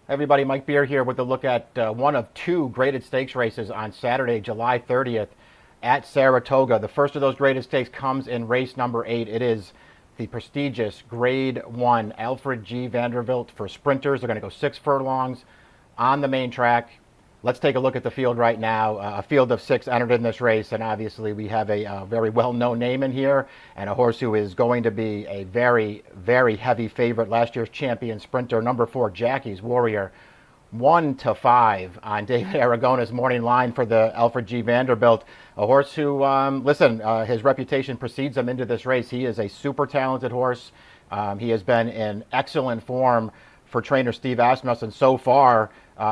Everybody, Mike Beer here with a look at one of two graded stakes races on Saturday, July 30th at Saratoga. The first of those graded stakes comes in race number 8. It is the prestigious Grade 1 Alfred G. Vanderbilt for sprinters. They're going to go 6 furlongs on the main track. Let's take a look at the field right now. A field of 6 entered in this race, and obviously we have a very well-known name in here and a horse who is going to be a very, very heavy favorite. Last year's champion sprinter, number 4, Jackie's Warrior, 1-5 on David Aragona's morning line for the Alfred G. Vanderbilt. A horse who, his reputation precedes him into this race. He is a super talented horse. He has been in excellent form for trainer Steve Asmussen so far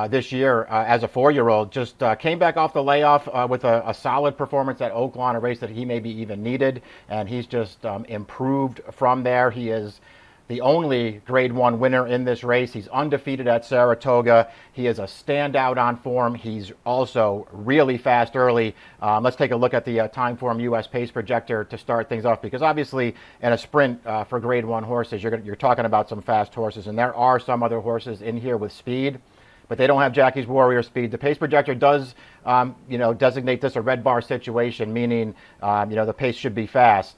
this year as a 4-year-old. Just came back off the layoff with a solid performance at Oaklawn, a race that he maybe even needed, and he's just improved from there. He is the only Grade 1 winner in this race. He's undefeated at Saratoga. He is a standout on form. He's also really fast early. Let's take a look at the Timeform US pace projector to start things off, because obviously in a sprint for Grade 1 horses, you're talking about some fast horses, and there are some other horses in here with speed, but they don't have Jackie's Warrior speed. The pace projector does, designate this a red bar situation, meaning, the pace should be fast.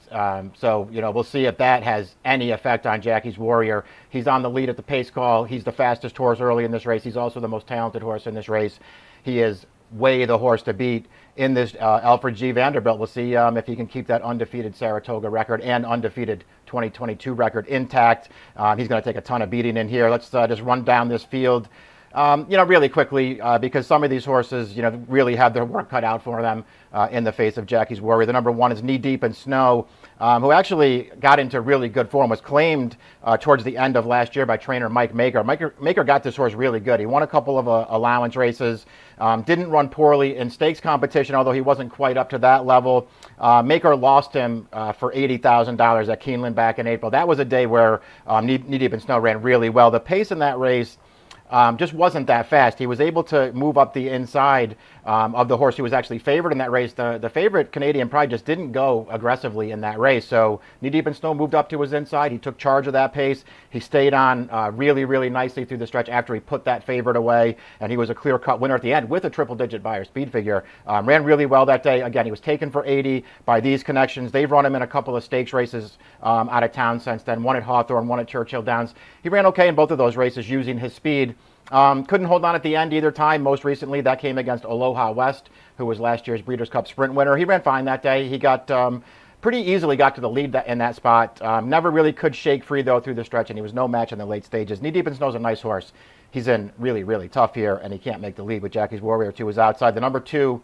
So, we'll see if that has any effect on Jackie's Warrior. He's on the lead at the pace call. He's the fastest horse early in this race. He's also the most talented horse in this race. He is way the horse to beat in this Alfred G. Vanderbilt. We'll see if he can keep that undefeated Saratoga record and undefeated 2022 record intact. He's going to take a ton of beating in here. Let's just run down this field. Really quickly, because some of these horses, really have their work cut out for them in the face of Jackie's Warrior. The number 1 is Knee Deep in Snow, who actually got into really good form, was claimed towards the end of last year by trainer Mike Maker. Maker got this horse really good. He won a couple of allowance races, didn't run poorly in stakes competition, although he wasn't quite up to that level. Maker lost him for $80,000 at Keeneland back in April. That was a day where Knee Deep in Snow ran really well. The pace in that race just wasn't that fast. He was able to move up the inside of the horse who was actually favored in that race. The favorite, Canadian Pride, just didn't go aggressively in that race. So Knee Deep in Snow moved up to his inside. He took charge of that pace. He stayed on really, really nicely through the stretch after he put that favorite away, and he was a clear-cut winner at the end with a triple-digit Beyer speed figure. Ran really well that day. Again, he was taken for 80 by these connections. They've run him in a couple of stakes races out of town since then, one at Hawthorne, one at Churchill Downs. He ran okay in both of those races using his speed. Couldn't hold on at the end either time. Most recently, that came against Aloha West, who was last year's Breeders' Cup Sprint winner. He ran fine that day. He got pretty easily got to the lead in that spot. Never really could shake free, though, through the stretch, and he was no match in the late stages. Knee Deep in Snow's a nice horse. He's in really, really tough here, and he can't make the lead with Jackie's Warrior, to his outside. The number 2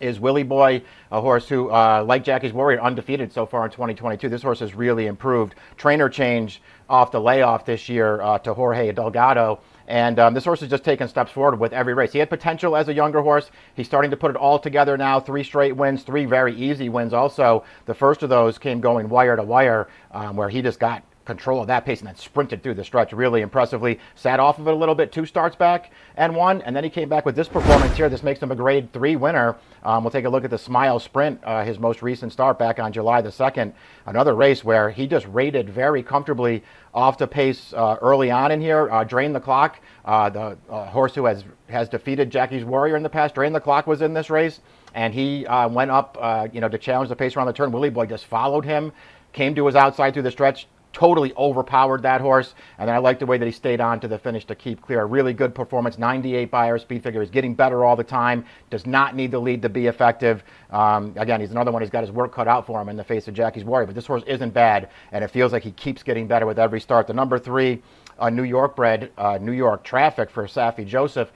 is Willy Boy, a horse who, like Jackie's Warrior, undefeated so far in 2022. This horse has really improved. Trainer change off the layoff this year to Jorge Delgado. And this horse has just taken steps forward with every race. He had potential as a younger horse. He's starting to put it all together now. 3 straight wins, 3 very easy wins also. The first of those came going wire to wire, where he just got control of that pace and then sprinted through the stretch really impressively. Sat off of it a little bit, 2 starts back and won, and then he came back with this performance here. This makes him a Grade 3 winner. We'll take a look at the Smile Sprint, his most recent start back on July the 2nd. Another race where he just rated very comfortably off the pace early on in here. Drained the clock. The horse who has defeated Jackie's Warrior in the past, Drained the Clock, was in this race, and he went up to challenge the pace around the turn. Willy Boy just followed him, came to his outside through the stretch, totally overpowered that horse, and then I like the way that he stayed on to the finish to keep clear. Really good performance, 98 Beyer speed figure. He's getting better all the time, does not need the lead to be effective. Again, he's another one who's got his work cut out for him in the face of Jackie's Warrior, but this horse isn't bad, and it feels like he keeps getting better with every start. The number 3, New York bred, New York Traffic for Safi Joseph.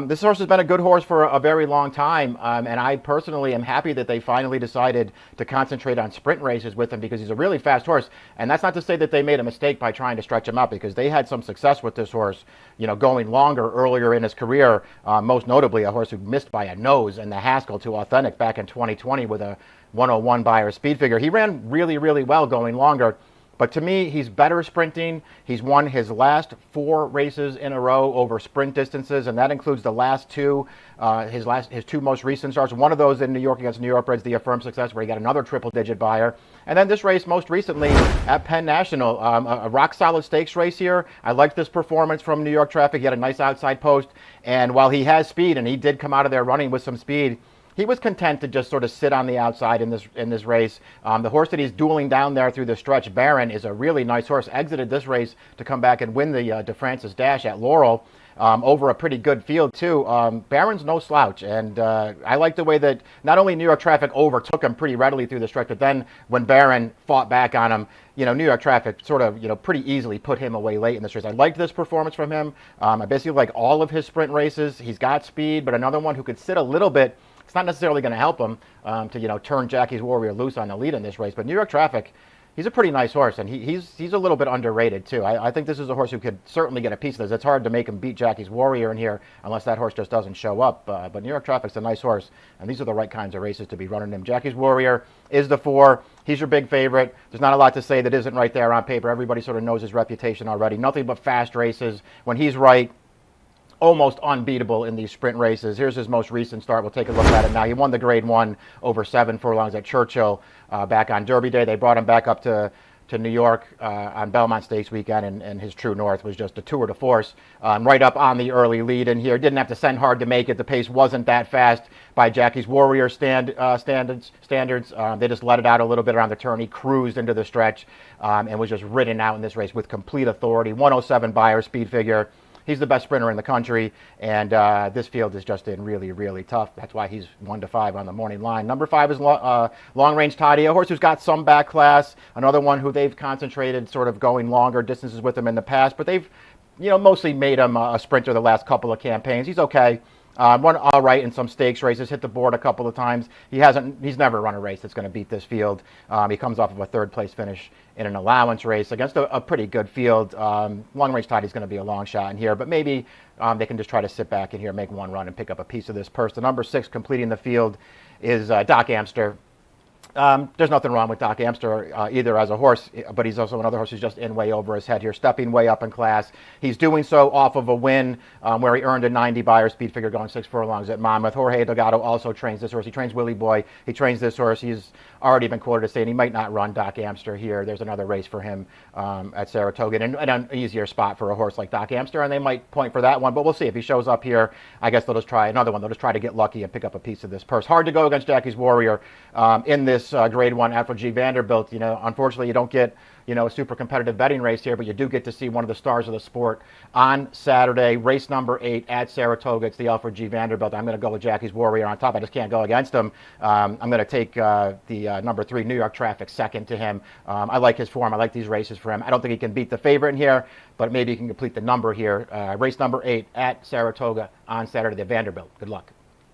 This horse has been a good horse for a very long time, and I personally am happy that they finally decided to concentrate on sprint races with him, because he's a really fast horse. And that's not to say that they made a mistake by trying to stretch him out, because they had some success with this horse, going longer earlier in his career, most notably a horse who missed by a nose in the Haskell to Authentic back in 2020 with a 101 Beyer speed figure. He ran really, really well going longer. But to me, he's better sprinting. He's won his last 4 races in a row over sprint distances, and that includes the last 2, his 2 most recent starts. One of those in New York against New York Reds, the Affirmed Success, where he got another triple-digit buyer. And then this race most recently at Penn National, a rock-solid stakes race here. I liked this performance from New York Traffic. He had a nice outside post, and while he has speed, and he did come out of there running with some speed, he was content to just sort of sit on the outside in this race. The horse that he's dueling down there through the stretch, Baron, is a really nice horse. Exited this race to come back and win the De Francis Dash at Laurel over a pretty good field too. Baron's no slouch, and I like the way that not only New York Traffic overtook him pretty readily through the stretch, but then when Baron fought back on him, New York Traffic sort of, pretty easily put him away late in this race. I liked this performance from him. I basically like all of his sprint races. He's got speed, but another one who could sit a little bit. It's not necessarily going to help him to turn Jackie's Warrior loose on the lead in this race. But New York Traffic, he's a pretty nice horse, and he's a little bit underrated too. I think this is a horse who could certainly get a piece of this. It's hard to make him beat Jackie's Warrior in here unless that horse just doesn't show up. But New York Traffic's a nice horse, and these are the right kinds of races to be running him. Jackie's Warrior is the 4. He's your big favorite. There's not a lot to say that isn't right there on paper. Everybody sort of knows his reputation already. Nothing but fast races. When he's right, almost unbeatable in these sprint races. Here's his most recent start. We'll take a look at it now. He won the Grade 1 over 7 furlongs at Churchill back on Derby Day. They brought him back up to New York on Belmont Stakes weekend, and his True North was just a tour de force. Right up on the early lead in here. Didn't have to send hard to make it. The pace wasn't that fast by Jackie's Warrior standards. They just let it out a little bit around the turn. He cruised into the stretch and was just ridden out in this race with complete authority. 107 buyer speed figure. He's the best sprinter in the country, and this field is just in really, really tough. That's why he's 1-5 on the morning line. Number 5 is Long Range Toddy, a horse who's got some back class. Another one who they've concentrated sort of going longer distances with him in the past, but they've, mostly made him a sprinter the last couple of campaigns. He's okay. Run all right in some stakes races, hit the board a couple of times. He's never run a race that's going to beat this field. He comes off of a 3rd place finish in an allowance race against a pretty good field. Long Range Toddy's going to be a long shot in here, but maybe they can just try to sit back in here, make one run, and pick up a piece of this purse. The number 6 completing the field is Doc Amster. There's nothing wrong with Doc Amster either as a horse, but he's also another horse who's just in way over his head here, stepping way up in class. He's doing so off of a win where he earned a 90 buyer speed figure going 6 furlongs at Monmouth. Jorge Delgado also trains this horse. He trains Willy Boy. He trains this horse. He's already been quoted as saying he might not run Doc Amster here. There's another race for him at Saratoga, and an easier spot for a horse like Doc Amster, and they might point for that one, but we'll see. If he shows up here, I guess they'll just try another one. They'll just try to get lucky and pick up a piece of this purse. Hard to go against Jackie's Warrior in this Grade 1 Alfred G. Vanderbilt. Unfortunately, you don't get a super competitive betting race here, but you do get to see one of the stars of the sport on Saturday, race number 8 at Saratoga. It's the Alfred G. Vanderbilt. I'm going to go with Jackie's Warrior on top. I just can't go against him. I'm going to take the number 3 New York Traffic second to him. I like his form. I like these races for him. I don't think he can beat the favorite in here, but maybe he can complete the number here. Race number 8 at Saratoga on Saturday, the Vanderbilt. Good luck.